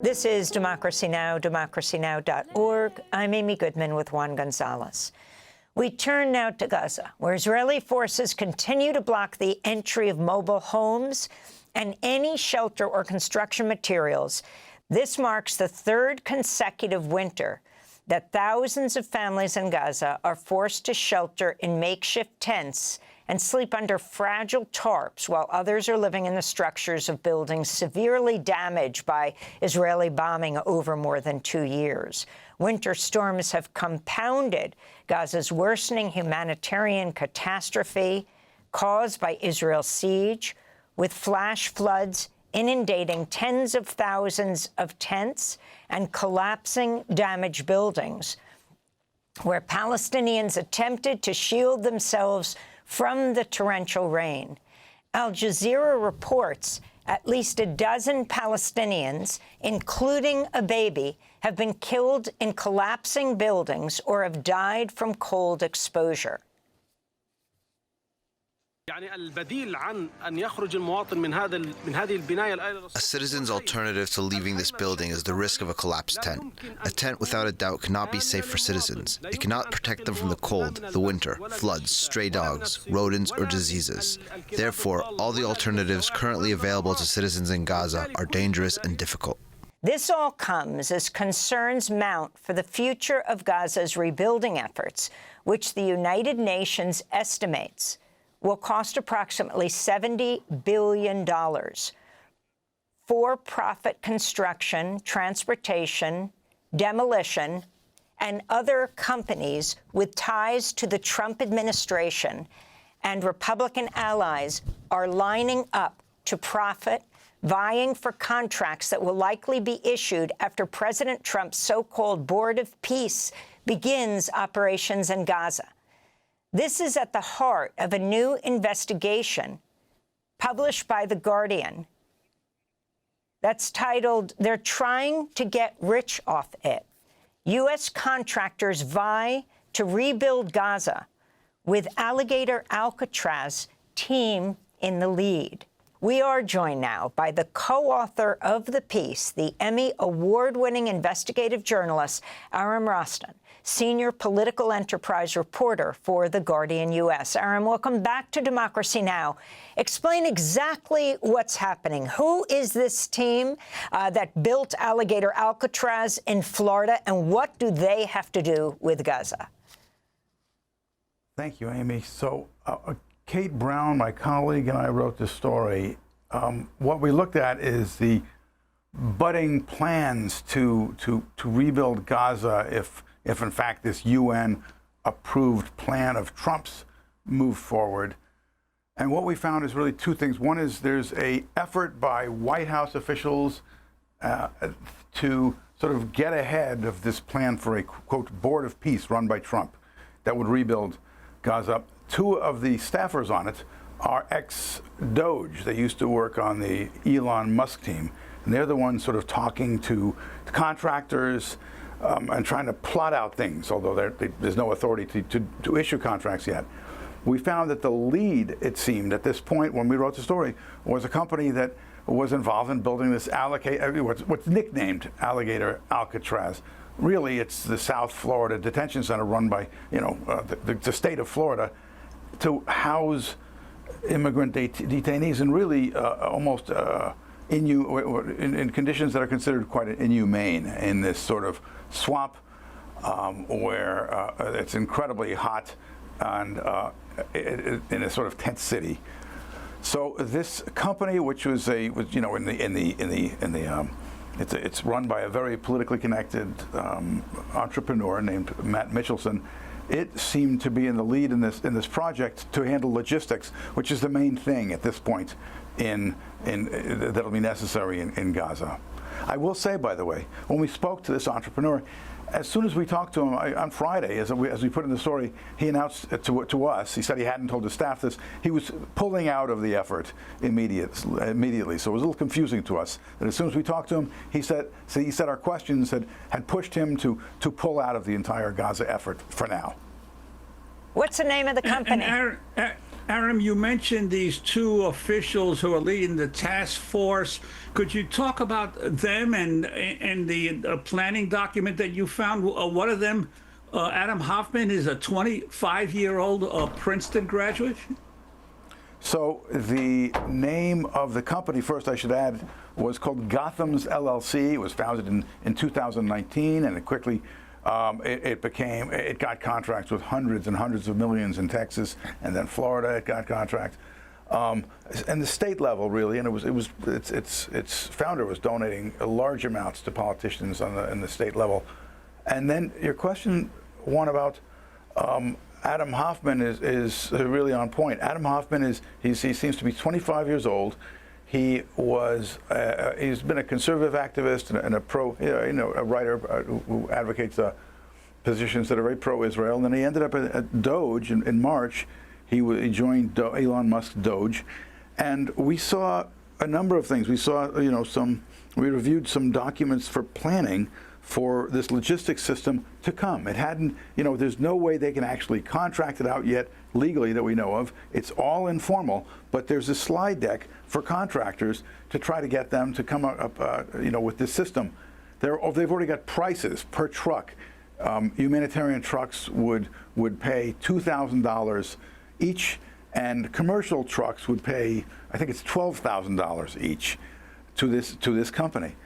This is Democracy Now!, democracynow.org. I'm Amy Goodman with Juan Gonzalez. We turn now to Gaza, where Israeli forces continue to block the entry of mobile homes and any shelter or construction materials. This marks the third consecutive winter that thousands of families in Gaza are forced to shelter in makeshift tents and sleep under fragile tarps, while others are living in the structures of buildings severely damaged by Israeli bombing over more than 2 years. Winter storms have compounded Gaza's worsening humanitarian catastrophe caused by Israel's siege, with flash floods inundating tens of thousands of tents and collapsing damaged buildings, where Palestinians attempted to shield themselves from the torrential rain. Al Jazeera reports at least a dozen Palestinians, including a baby, have been killed in collapsing buildings or have died from cold exposure. A citizen's alternative to leaving this building is the risk of a collapsed tent. A tent, without a doubt, cannot be safe for citizens. It cannot protect them from the cold, the winter, floods, stray dogs, rodents, or diseases. Therefore, all the alternatives currently available to citizens in Gaza are dangerous and difficult. This all comes as concerns mount for the future of Gaza's rebuilding efforts, which the United Nations estimates will cost approximately $70 billion. For-profit construction, transportation, demolition, and other companies with ties to the Trump administration and Republican allies are lining up to profit, vying for contracts that will likely be issued after President Trump's so-called Board of Peace begins operations in Gaza. This is at the heart of a new investigation published by The Guardian that's titled, "They're Trying to Get Rich Off It. U.S. Contractors Vie to Rebuild Gaza with Alligator Alcatraz Team in the Lead." We are joined now by the co-author of the piece, the Emmy award-winning investigative journalist, Aram Roston, senior political enterprise reporter for The Guardian U.S. Aram, welcome back to Democracy Now! Explain exactly what's happening. Who is this team that built Alligator Alcatraz in Florida, and what do they have to do with Gaza? Thank you, Amy. So, Kate Brown, my colleague, and I wrote this story. What we looked at is the budding plans to rebuild Gaza if in fact this UN-approved plan of Trump's moved forward. And what we found is really two things. One is there's an effort by White House officials to sort of get ahead of this plan for a, quote, Board of Peace run by Trump that would rebuild Gaza. Two of the staffers on it are ex-Doge. They used to work on the Elon Musk team. And they're the ones sort of talking to contractors and trying to plot out things, although there's no authority to issue contracts yet. We found that the lead, it seemed, at this point when we wrote the story, was a company that was involved in building this what's nicknamed Alligator Alcatraz. Really, it's the South Florida detention center run by, the state of Florida to house immigrant detainees and really almost in conditions that are considered quite inhumane in this sort of swamp where it's incredibly hot and in a sort of tent city. So this company, which was it's run by a very politically connected entrepreneur named Matt Mitchelson. It seemed to be in the lead in this project to handle logistics, which is the main thing at this point that'll be necessary in Gaza. I will say, by the way, when we spoke to this entrepreneur, as soon as we talked to him on Friday, as we put in the story, he announced to us, he said he hadn't told his staff this, he was pulling out of the effort immediately. So it was a little confusing to us that as soon as we talked to him, he said our questions had pushed him to pull out of the entire Gaza effort for now. What's the name of the company? Aram, you mentioned these two officials who are leading the task force. Could you talk about them and the planning document that you found? One of them, Adam Hoffman, is a 25-year-old Princeton graduate. So the name of the company, first I should add, was called Gotham's LLC. It was founded in 2019, and it quickly it got contracts with hundreds and hundreds of millions in Texas, and then Florida. It got contracts, and the state level really, and its founder was donating large amounts to politicians in the state level. And then your question, one about Adam Hoffman is really on point. Adam Hoffman he seems to be 25 years old. He's been a conservative activist and a writer who advocates positions that are very pro-Israel. And then he ended up at Doge in March. He joined Elon Musk's Doge, and we saw a number of things. We saw we reviewed some documents for planning for this logistics system to come. It hadn't, there's no way they can actually contract it out yet legally that we know of. It's all informal, but there's a slide deck for contractors to try to get them to come up, with this system. They've already got prices per truck. Humanitarian trucks would pay $2,000 each, and commercial trucks would pay, I think it's $12,000 each to this company.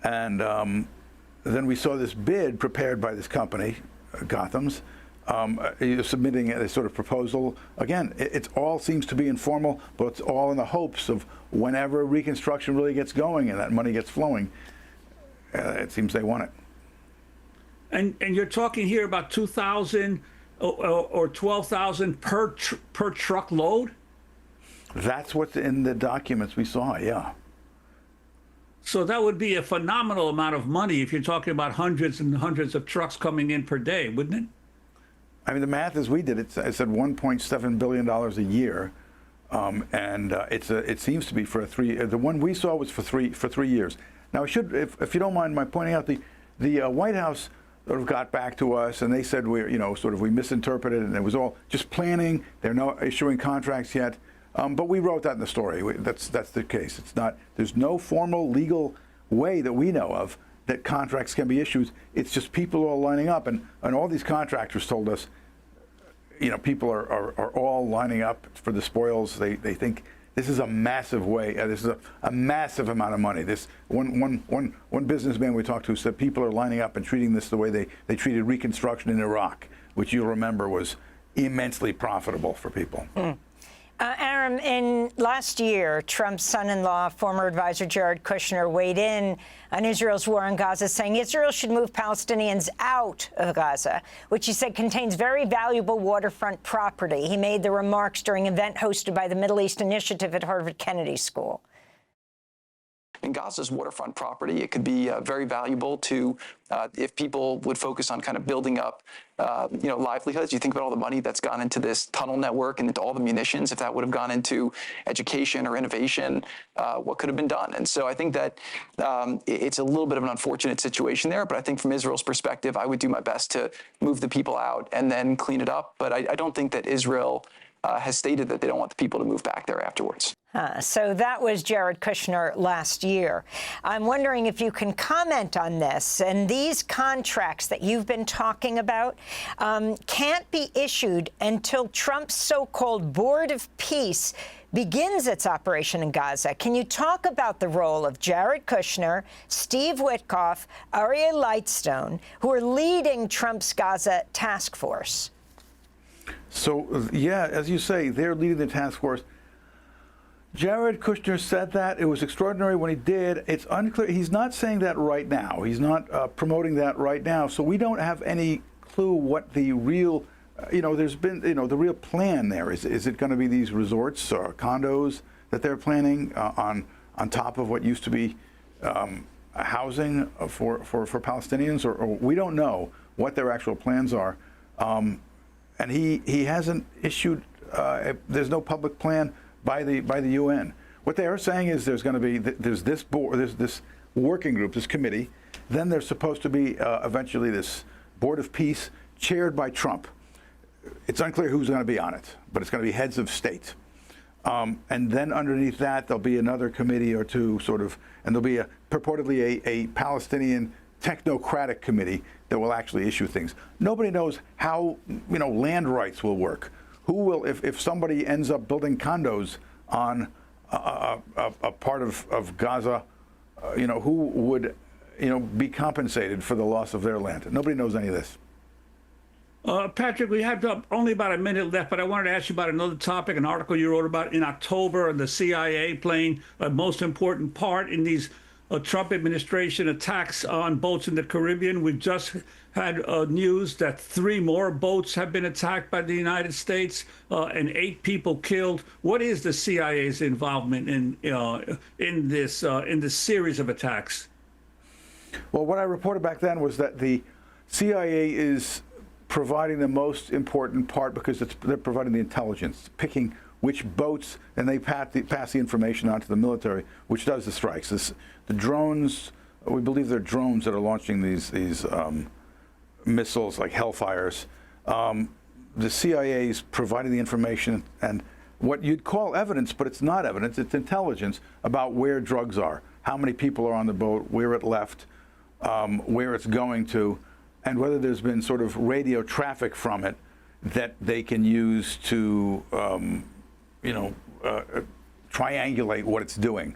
And then we saw this bid prepared by this company, Gotham's, submitting a sort of proposal. Again, it all seems to be informal, but it's all in the hopes of whenever reconstruction really gets going and that money gets flowing, it seems they want it. And you're talking here about 2,000 or 12,000 per truckload? That's what's in the documents we saw, yeah. So that would be a phenomenal amount of money if you're talking about hundreds and hundreds of trucks coming in per day, wouldn't it? I mean, the math as we did, it said $1.7 billion a year, and it seems to be for the one we saw was for three years. Now, if you don't mind my pointing out, the White House sort of got back to us, and they said we misinterpreted, and it was all just planning. They're not issuing contracts yet. But we wrote that in the story. That's the case. It's not. There's no formal legal way that we know of that contracts can be issued. It's just people all lining up, and all these contractors told us, people are all lining up for the spoils. They think this is a massive way. This is a massive amount of money. This one businessman we talked to said people are lining up and treating this the way they treated reconstruction in Iraq, which you'll remember was immensely profitable for people. Aram, in last year, Trump's son-in-law, former advisor Jared Kushner, weighed in on Israel's war on Gaza, saying Israel should move Palestinians out of Gaza, which he said contains very valuable waterfront property. He made the remarks during an event hosted by the Middle East Initiative at Harvard Kennedy School. In Gaza's waterfront property, it could be very valuable to if people would focus on kind of building up, livelihoods. You think about all the money that's gone into this tunnel network and into all the munitions. If that would have gone into education or innovation, what could have been done? And so I think that it's a little bit of an unfortunate situation there. But I think from Israel's perspective, I would do my best to move the people out and then clean it up. But I don't think that Israel has stated that they don't want the people to move back there afterwards. So that was Jared Kushner last year. I'm wondering if you can comment on this. And these contracts that you've been talking about can't be issued until Trump's so-called Board of Peace begins its operation in Gaza. Can you talk about the role of Jared Kushner, Steve Witkoff, Aryeh Lightstone, who are leading Trump's Gaza task force? So, yeah, as you say, they're leading the task force. Jared Kushner said that. It was extraordinary when he did. It's unclear. He's not saying that right now. He's not promoting that right now. So we don't have any clue what the real, there's been, the real plan there. Is it going to be these resorts or condos that they're planning on top of what used to be housing for Palestinians? Or we don't know what their actual plans are. And he hasn't issued, there's no public plan by the UN. What they are saying is there's going to be, there's this board, there's this working group, this committee. Then there's supposed to be eventually this Board of Peace chaired by Trump. it's unclear who's going to be on it, but it's going to be heads of state. And then underneath that, there'll be another committee or two, sort of, and there'll be purportedly a Palestinian technocratic committee that will actually issue things. Nobody knows how, land rights will work. Who will, if somebody ends up building condos on a part of Gaza, who would, be compensated for the loss of their land? Nobody knows any of this. Patrick, we have only about a minute left, but I wanted to ask you about another topic, an article you wrote about in October, the CIA playing a most important part in these Trump administration attacks on boats in the Caribbean. We've just had news that 3 more boats have been attacked by the United States and 8 people killed. What is the CIA's involvement in this series of attacks? Well, what I reported back then was that the CIA is providing the most important part because they're providing the intelligence, picking which boats, and they pass the information on to the military, which does the strikes. The drones, we believe they're drones that are launching these missiles like Hellfires. The CIA is providing the information and what you'd call evidence, but it's not evidence, it's intelligence about where drugs are, how many people are on the boat, where it left, where it's going to, and whether there's been sort of radio traffic from it that they can use to, triangulate what it's doing.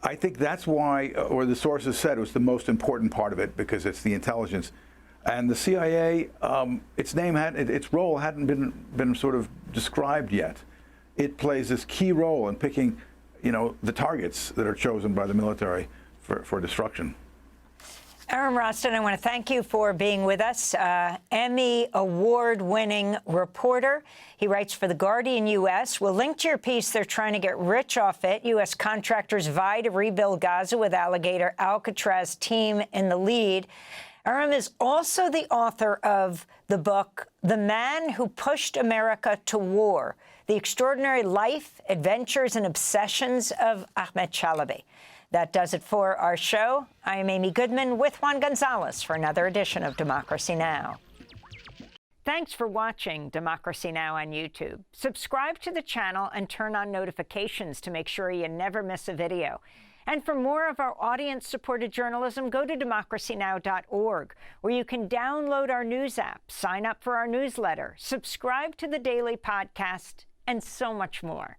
I think that's why, or the sources said it was the most important part of it because it's the intelligence. And the CIA, its role hadn't been sort of described yet. It plays this key role in picking, the targets that are chosen by the military for destruction. Aram Roston, I want to thank you for being with us. Emmy award-winning reporter. He writes for The Guardian U.S. We'll link to your piece. They're trying to get rich off it. U.S. contractors vie to rebuild Gaza with Alligator Alcatraz team in the lead. Aram is also the author of the book, The Man Who Pushed America to War, The Extraordinary Life, Adventures, and Obsessions of Ahmed Chalabi. That does it for our show. I am Amy Goodman with Juan Gonzalez for another edition of Democracy Now! Thanks for watching Democracy Now! On YouTube. Subscribe to the channel and turn on notifications to make sure you never miss a video. And for more of our audience-supported journalism, go to democracynow.org, where you can download our news app, sign up for our newsletter, subscribe to the daily podcast, and so much more.